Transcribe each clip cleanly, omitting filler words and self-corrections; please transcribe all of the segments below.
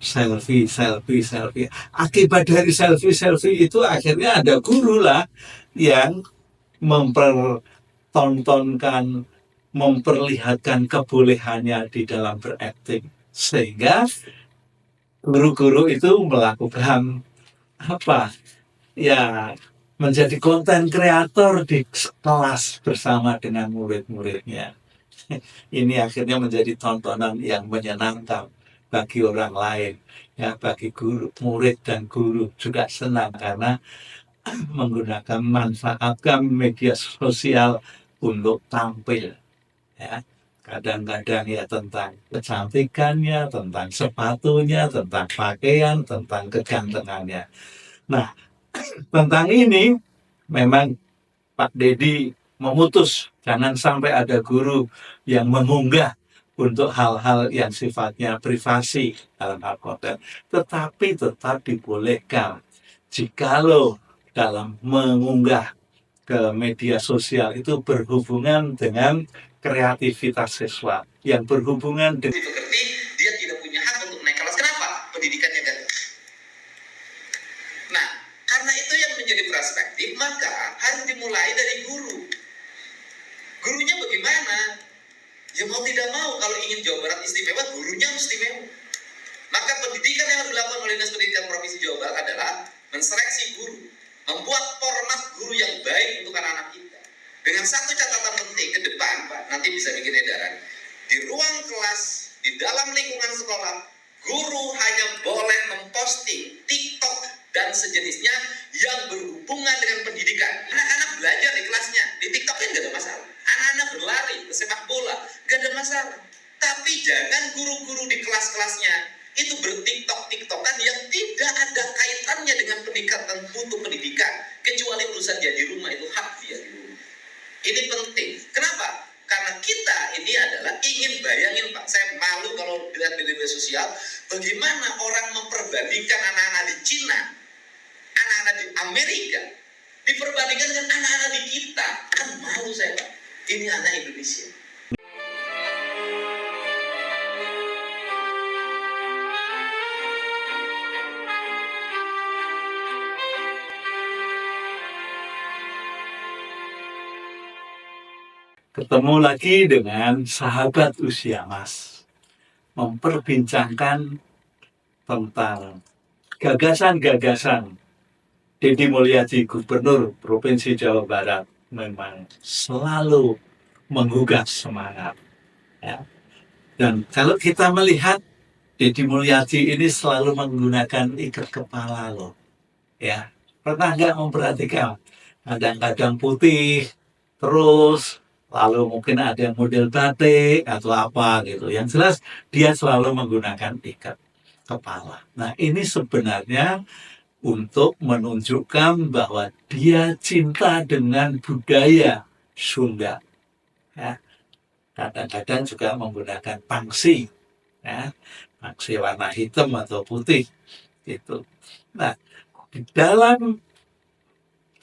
selfie, selfie, selfie. Akibat dari selfie, selfie itu akhirnya ada guru lah yang mempertontonkan, memperlihatkan kebolehannya di dalam berakting, sehingga guru-guru itu melakukan apa ya, menjadi konten kreator di kelas bersama dengan murid-muridnya. Ini akhirnya menjadi tontonan yang menyenangkan bagi orang lain, ya, bagi guru, murid dan guru juga senang karena menggunakan, manfaatkan media sosial untuk tampil, ya. Kadang-kadang ya tentang kecantikannya, tentang sepatunya, tentang pakaian, tentang kegantengannya. Nah, tentang ini memang Pak Dedi memutus jangan sampai ada guru yang mengunggah untuk hal-hal yang sifatnya privasi dalam hal konten, tetapi tetap dibolehkan jikalau dalam mengunggah ke media sosial itu berhubungan dengan kreativitas siswa, yang berhubungan dengan dimengerti, dia tidak punya hak untuk naik kelas. Kenapa? Pendidikannya gagal. Nah, karena itu yang menjadi perspektif, maka harus dimulai dari guru. Gurunya bagaimana? Ya mau tidak mau, kalau ingin Jawa Barat istimewa, gurunya harus istimewa. Maka pendidikan yang harus dilakukan oleh Dinas Pendidikan Provinsi Jawa Barat adalah menseleksi guru, membuat format guru yang baik untuk anak-anak kita. Dengan satu catatan penting ke depan, Pak, nanti bisa bikin edaran. Di ruang kelas, di dalam lingkungan sekolah, guru hanya boleh memposting TikTok dan sejenisnya yang berhubungan dengan pendidikan. Anak-anak belajar di kelasnya, di TikTok kan gak ada masalah. Anak-anak berlari, bersepak bola, gak ada masalah. Tapi jangan guru-guru di kelas-kelasnya itu bertiktok-tiktokan yang tidak ada kaitannya dengan peningkatan mutu pendidikan, kecuali urusan dia di rumah, itu hak dia di rumah. Ini penting. Kenapa? Karena kita ini adalah ingin, bayangin Pak, saya malu kalau lihat di media sosial, bagaimana orang memperbandingkan anak-anak di Cina, anak-anak di Amerika, diperbandingkan dengan anak-anak di kita. Kan malu saya Pak. Ini anak Indonesia. Ketemu lagi dengan sahabat usia Mas, memperbincangkan tentang gagasan-gagasan Deddy Mulyadi, Gubernur Provinsi Jawa Barat, memang selalu menggugah semangat, ya. Dan kalau kita melihat Deddy Mulyadi ini selalu menggunakan ikat kepala loh, ya. Pernah nggak memperhatikan? Kadang-kadang putih, terus lalu mungkin ada yang model batik atau apa gitu. Yang jelas dia selalu menggunakan ikat kepala. Nah, ini sebenarnya untuk menunjukkan bahwa dia cinta dengan budaya Sunda, ya. Kadang-kadang juga menggunakan pangsi, ya, pangsi warna hitam atau putih gitu. Nah, di dalam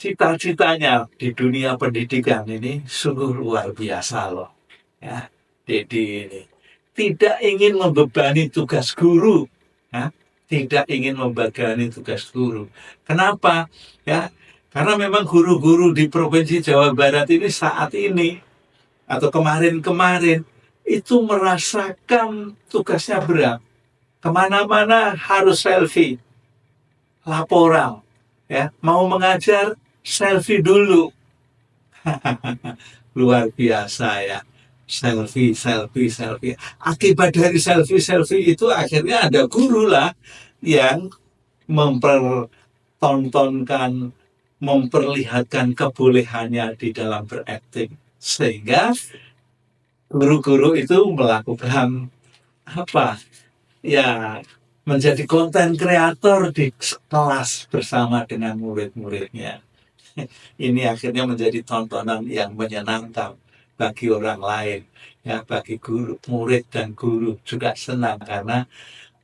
cita-citanya di dunia pendidikan ini sungguh luar biasa loh, ya. Dedi ini tidak ingin membebani tugas guru, ya. Tidak ingin membebani tugas guru. Kenapa? Ya, karena memang guru-guru di Provinsi Jawa Barat ini saat ini atau kemarin-kemarin itu merasakan tugasnya berat. Kemana-mana harus selfie, laporan, ya. Mau mengajar selfie dulu. Luar biasa ya. Selfie, selfie, selfie. Akibat dari selfie, selfie itu akhirnya ada guru lah yang mempertontonkan, memperlihatkan kebolehannya di dalam berakting, sehingga guru-guru itu melakukan apa ya, menjadi konten kreator di kelas bersama dengan murid-muridnya. Ini akhirnya menjadi tontonan yang menyenangkan bagi orang lain, ya, bagi guru, murid dan guru juga senang karena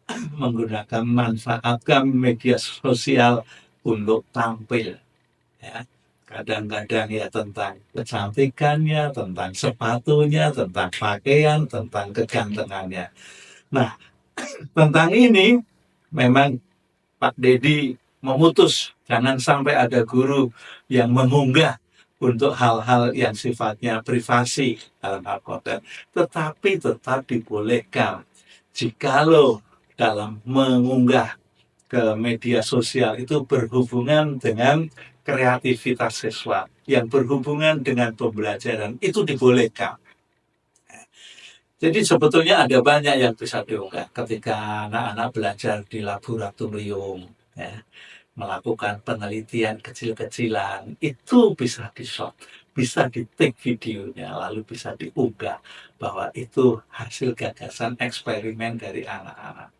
menggunakan, manfaatkan media sosial untuk tampil, ya. Kadang-kadang ya tentang kecantikannya, tentang sepatunya, tentang pakaian, tentang kegantengannya. Nah, tentang ini memang Pak Dedi memutus jangan sampai ada guru yang mengunggah untuk hal-hal yang sifatnya privasi dalam hal konten, tetapi tetap dibolehkan jikalau dalam mengunggah ke media sosial itu berhubungan dengan kreativitas siswa yang berhubungan dengan pembelajaran itu dibolehkan. Jadi sebetulnya ada banyak yang bisa diunggah ketika anak-anak belajar di laboratorium, ya, melakukan penelitian kecil-kecilan, itu bisa di-shot, bisa di-take videonya, lalu bisa diunggah bahwa itu hasil gagasan eksperimen dari anak-anak.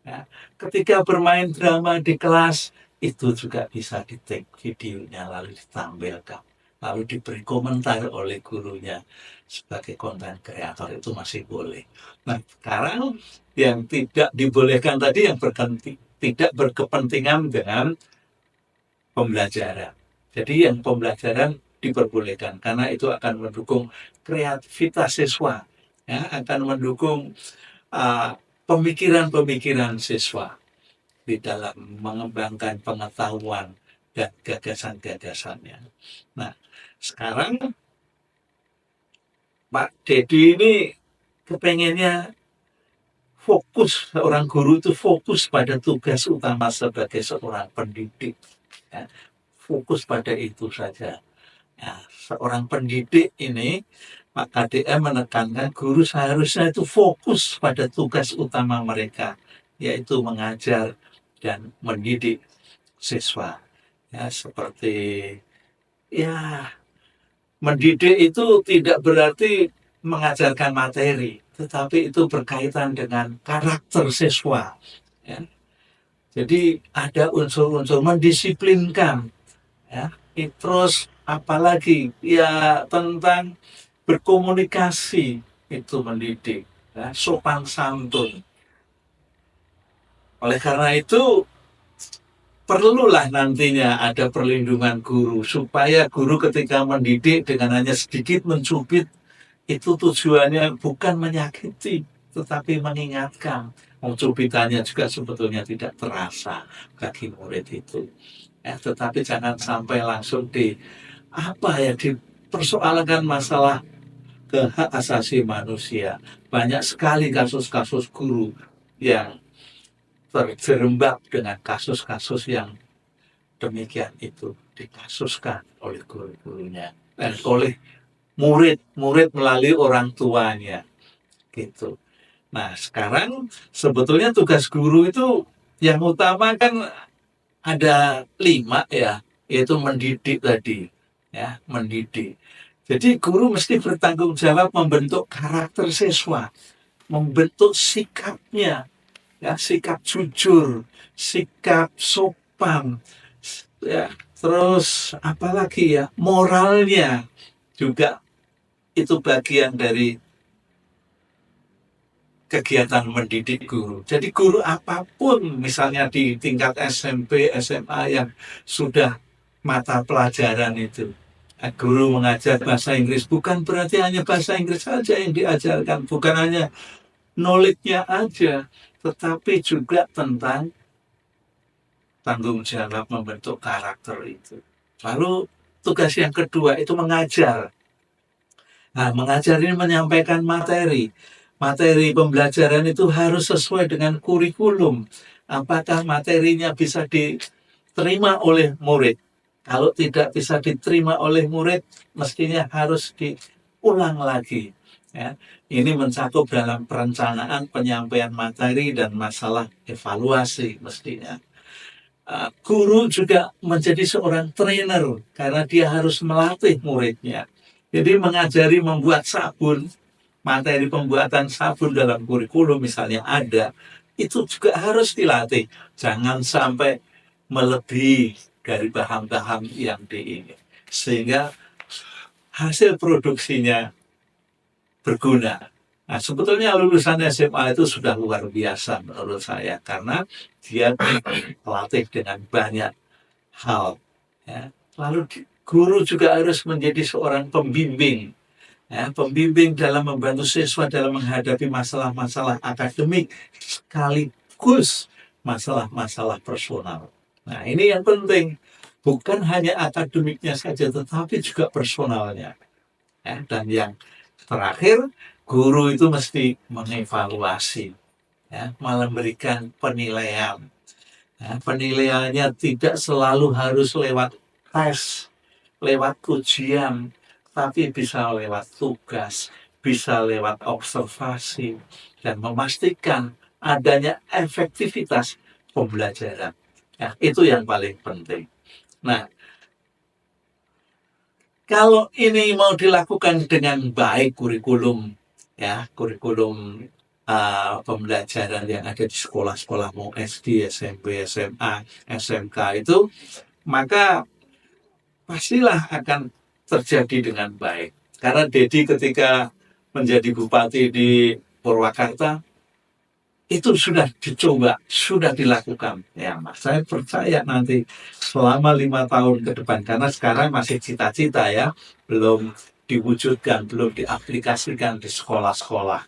Ya, ketika bermain drama di kelas, itu juga bisa di-take videonya, lalu ditampilkan, lalu diberi komentar oleh gurunya sebagai konten kreator itu masih boleh. Nah, sekarang yang tidak dibolehkan tadi yang tidak berkepentingan dengan pembelajaran. Jadi yang pembelajaran diperbolehkan karena itu akan mendukung kreativitas siswa, ya, akan mendukung pemikiran-pemikiran siswa di dalam mengembangkan pengetahuan dan gagasan-gagasannya. Nah, sekarang Pak Dedi ini kepengennya fokus, seorang guru itu fokus pada tugas utama sebagai seorang pendidik. Ya, fokus pada itu saja. Ya, seorang pendidik ini, Pak KDM menekankan guru seharusnya itu fokus pada tugas utama mereka, yaitu mengajar dan mendidik siswa. Ya, seperti ya mendidik itu tidak berarti mengajarkan materi, tetapi itu berkaitan dengan karakter siswa. Ya. Jadi ada unsur-unsur mendisiplinkan, ya. Terus apalagi ya tentang berkomunikasi itu mendidik, ya, sopan santun. Oleh karena itu perlulah nantinya ada perlindungan guru supaya guru ketika mendidik dengan hanya sedikit mencubit itu tujuannya bukan menyakiti tetapi mengingatkan. Cubitannya juga sebetulnya tidak terasa bagi murid itu. Tetapi jangan sampai langsung dipersoalkan masalah ke hak asasi manusia. Banyak sekali kasus-kasus guru yang terjerembab dengan kasus-kasus yang demikian itu dikasuskan oleh guru-gurunya dan oleh murid-murid melalui orang tuanya gitu. Nah sekarang sebetulnya tugas guru itu yang utama kan ada 5 ya, yaitu mendidik tadi, ya mendidik. Jadi guru mesti bertanggung jawab membentuk karakter siswa, membentuk sikapnya, ya sikap jujur, sikap sopan, ya terus apalagi ya moralnya juga itu bagian dari kegiatan mendidik guru. Jadi guru apapun misalnya di tingkat SMP, SMA yang sudah mata pelajaran itu. Guru mengajar bahasa Inggris bukan berarti hanya bahasa Inggris saja yang diajarkan, bukan hanya knowledge-nya aja, tetapi juga tentang tanggung jawab membentuk karakter itu. Lalu tugas yang kedua itu mengajar. Nah, mengajar ini menyampaikan materi. Materi pembelajaran itu harus sesuai dengan kurikulum. Apakah materinya bisa diterima oleh murid? Kalau tidak bisa diterima oleh murid, mestinya harus diulang lagi. Ya, ini mencakup dalam perencanaan penyampaian materi dan masalah evaluasi mestinya. Guru juga menjadi seorang trainer karena dia harus melatih muridnya. Jadi mengajari membuat sabun, materi pembuatan sabun dalam kurikulum misalnya ada, itu juga harus dilatih. Jangan sampai melebihi dari bahan-bahan yang diingin. Sehingga hasil produksinya berguna. Nah, sebetulnya lulusan SMA itu sudah luar biasa menurut saya karena dia terlatih dengan banyak hal. Ya. Lalu guru juga harus menjadi seorang pembimbing, ya, pembimbing dalam membantu siswa dalam menghadapi masalah-masalah akademik sekaligus masalah-masalah personal. Nah, ini yang penting. Bukan hanya akademiknya saja, tetapi juga personalnya. Ya, dan yang terakhir, guru itu mesti mengevaluasi, ya, memberikan penilaian. Ya, penilaiannya tidak selalu harus lewat tes, lewat ujian, tapi bisa lewat tugas, bisa lewat observasi, dan memastikan adanya efektivitas pembelajaran. Ya, itu yang paling penting. Nah, kalau ini mau dilakukan dengan baik kurikulum, ya kurikulum pembelajaran yang ada di sekolah-sekolah mau SD, SMP, SMA, SMK itu, maka pastilah akan terjadi dengan baik. Karena Dedi ketika menjadi bupati di Purwakarta itu sudah dicoba, sudah dilakukan. Ya, Mas, saya percaya nanti selama 5 tahun ke depan, karena sekarang masih cita-cita ya, belum diwujudkan, belum diaplikasikan di sekolah-sekolah.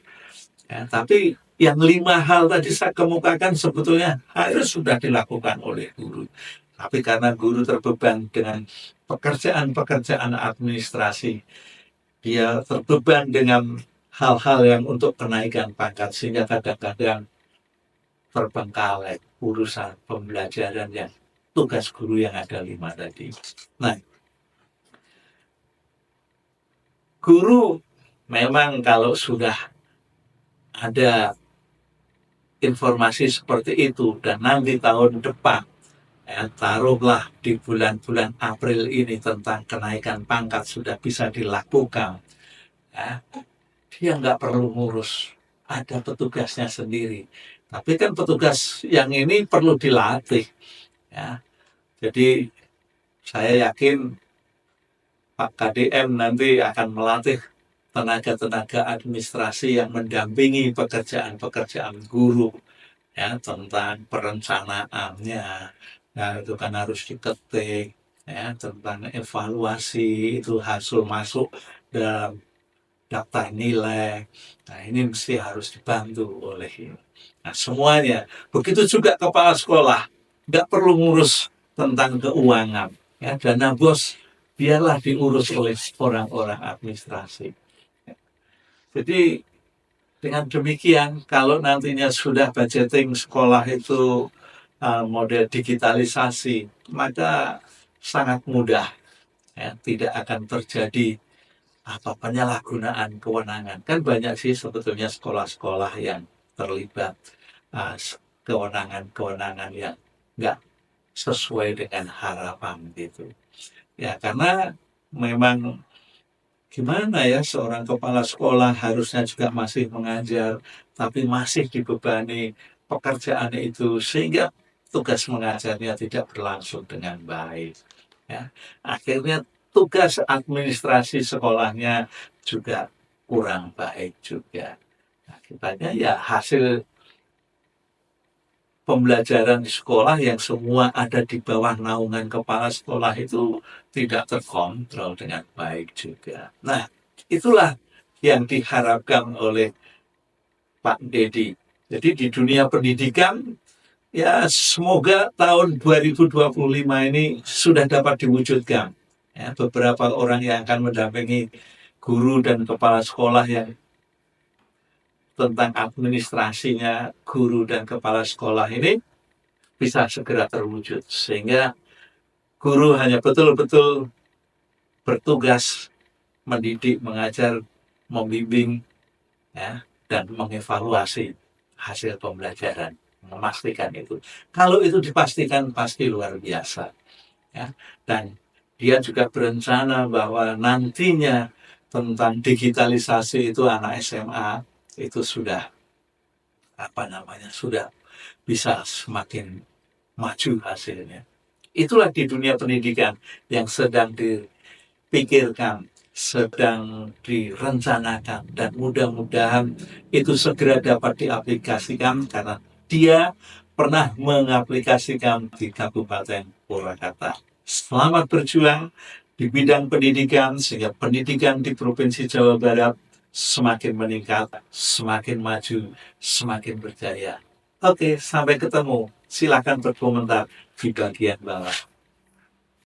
Ya, tapi yang 5 hal tadi saya kemukakan sebetulnya harus sudah dilakukan oleh guru. Tapi karena guru terbeban dengan pekerjaan-pekerjaan administrasi, dia terbeban dengan hal-hal yang untuk kenaikan pangkat, sehingga kadang-kadang terbengkalai urusan pembelajaran yang tugas guru yang ada 5 tadi. Nah, guru memang kalau sudah ada informasi seperti itu dan nanti tahun depan, ya, taruhlah di bulan-bulan April ini tentang kenaikan pangkat sudah bisa dilakukan, ya, dia nggak perlu ngurus, ada petugasnya sendiri. Tapi kan petugas yang ini perlu dilatih, ya. Jadi saya yakin Pak KDM nanti akan melatih tenaga-tenaga administrasi yang mendampingi pekerjaan-pekerjaan guru, ya, tentang perencanaannya, ya, itu kan harus diketik, ya, tentang evaluasi itu hasil masuk dalam daftar nilai. Nah, ini mesti harus dibantu oleh ini. Nah, semuanya. Begitu juga kepala sekolah. Nggak perlu ngurus tentang keuangan. Ya, dana bos biarlah diurus oleh orang-orang administrasi. Jadi dengan demikian, kalau nantinya sudah budgeting sekolah itu model digitalisasi, maka sangat mudah, ya, tidak akan terjadi penyalahgunaan kewenangan. Kan banyak sih sebetulnya sekolah-sekolah yang terlibat uh, kewenangan-kewenangan yang nggak sesuai dengan harapan gitu. Ya karena memang gimana ya, seorang kepala sekolah harusnya juga masih mengajar, tapi masih dibebani pekerjaan itu sehingga tugas mengajarnya tidak berlangsung dengan baik. Ya, akhirnya tugas administrasi sekolahnya juga kurang baik juga. Akibatnya ya hasil pembelajaran di sekolah yang semua ada di bawah naungan kepala sekolah itu tidak terkontrol dengan baik juga. Nah, itulah yang diharapkan oleh Pak Dedi. Jadi di dunia pendidikan, ya semoga tahun 2025 ini sudah dapat diwujudkan. Ya, beberapa orang yang akan mendampingi guru dan kepala sekolah yang tentang administrasinya guru dan kepala sekolah ini bisa segera terwujud. Sehingga guru hanya betul-betul bertugas mendidik, mengajar, membimbing, ya, dan mengevaluasi hasil pembelajaran, memastikan itu. Kalau itu dipastikan pasti luar biasa, ya. Dan dia juga berencana bahwa nantinya tentang digitalisasi itu anak SMA itu sudah sudah bisa semakin maju hasilnya. Itulah di dunia pendidikan yang sedang dipikirkan, sedang direncanakan, dan mudah-mudahan itu segera dapat diaplikasikan karena dia pernah mengaplikasikan di Kabupaten Purwakarta. Selamat berjuang di bidang pendidikan sehingga pendidikan di Provinsi Jawa Barat semakin meningkat, semakin maju, semakin berjaya. Oke, sampai ketemu. Silakan berkomentar di bagian bawah.